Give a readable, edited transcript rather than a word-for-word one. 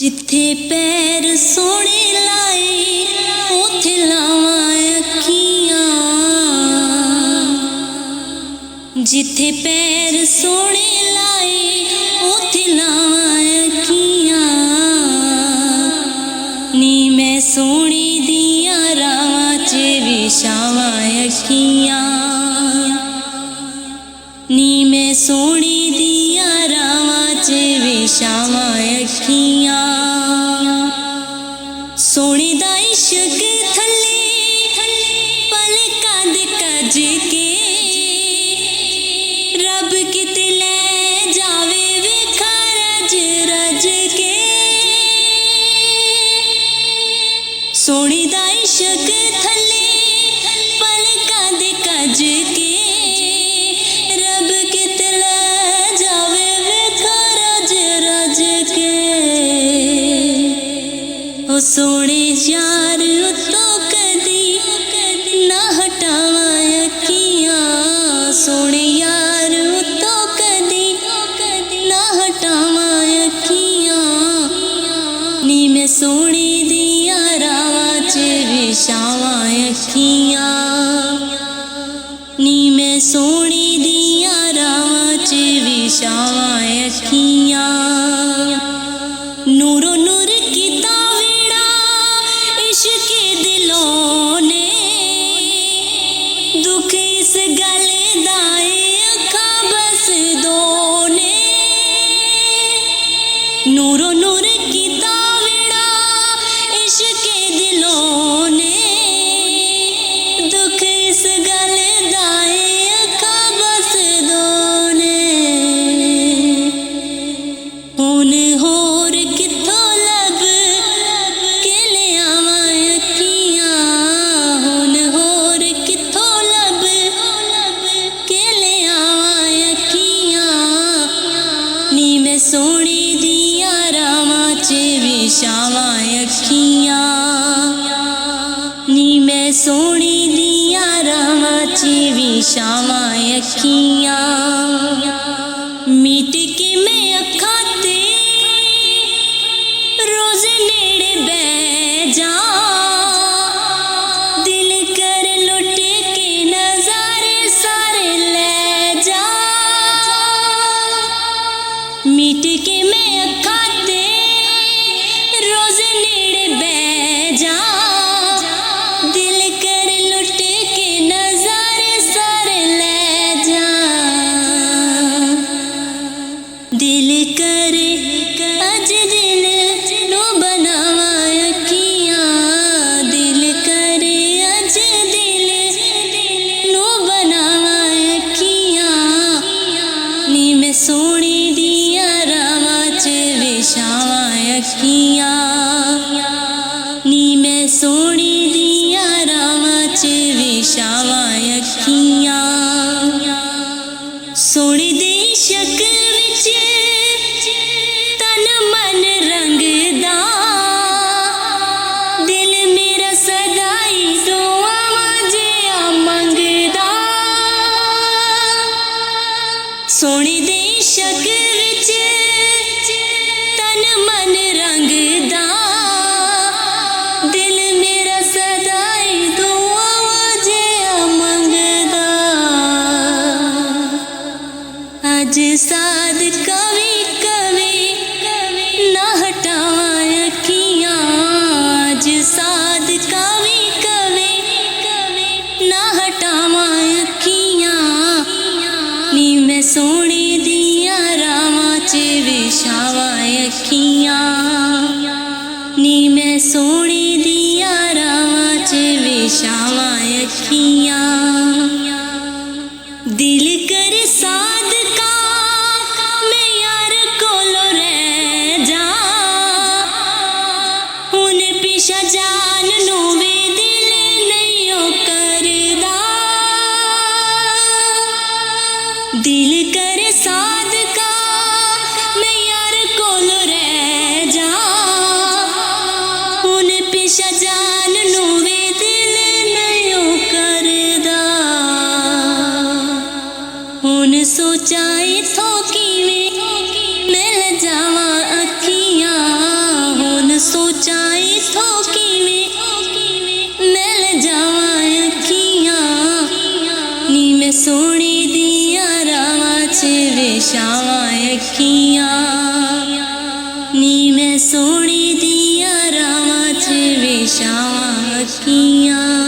जिथे पैर सोने लाए उथे लावां अखियां। जिथे पैर सोने लाए उथे लावां अखियां। नी मैं सोने दिया रावां च विछावां अखियां। नी मैं सोने दिया रावां च विछावां अखियां। सोने दा इश्क थले पलकां दे कज के रब किते ले जावे वेखा रज रज के। सोने दा इश्क थले पलकां दे कज के रब किते ले जावे वेखा रज रज के। ओ सोने यार तो कदी ना हटावां अखियां। सोने यार तो कदी ना हटावां अखियां। नी मैं सोने दिया रावां च विछावां अखियां। नी मैं सोने दिया रावां च विछावां अखियां। नूरो नूर कीता वेड़ा इश्के दिलों ने दुख इस गल दा अखां बस दो ने। नूरो नूर कीता वेड़ा इश्के दिलों ने दुख इस गल दा अखां बस दो ने। हुन होर कित्थों लब के ले आवां अखियां। हुन होर कित्थों लब के ले आवां अखियां। नी मैं सोने दिया रावां च विछावां अखियां। नी मैं सोने दिया रावां च विछावां अखियां। मीट के मैं अखां ते रोज नेड़े बै जा। दिल कर लुट के नज़ारे सारे ले जा। मीट के मैं अखां ते रोज नेड़े बै जा। दिल कर लुट के नज़ारे सारे ले जा। दिल करे अज दिल नो बनावां अखियां। दिल करे अज दिल नो बनावां अखियां। नी मैं सोने दिया रावां च विछावां अखियां। नी मैं सोने दिया रावां च विछावां अखियां। सोने दे इश्क विच तन मन रंगदा दिल मेरा सदाई दुआवां जिया मंगदा। सोने दे इश्क विच तन मन रंगदा दिल मेरा सदाई दुआवां जिया मंगदा। अज साद कवि कवि ना हटावां अखियां। अज साद कवि कवि ना हटावां अखियां। नी मैं सोने दिया रावां च विछावां अखियां। नी मैं सोने दिया रावां च विछावां अखियां। दिल कर सादका मैं यार कोलों रह जा। हुन पिछा जान नू वे दिल नहीं ओ करदा। दिल कर सादका मैं यार कोलों रह जा। हुन पिछा जान नू वे दिल नहीं ओ करदा। हुन सोचा इथों किवें मिल जावां अखियां। सोचा इथो किवें मिल जावां अखियां नी मैं सोने दिया रावां च वेशावां अखियां नी मैं सोने दिया रावां च वेशावां अखियां।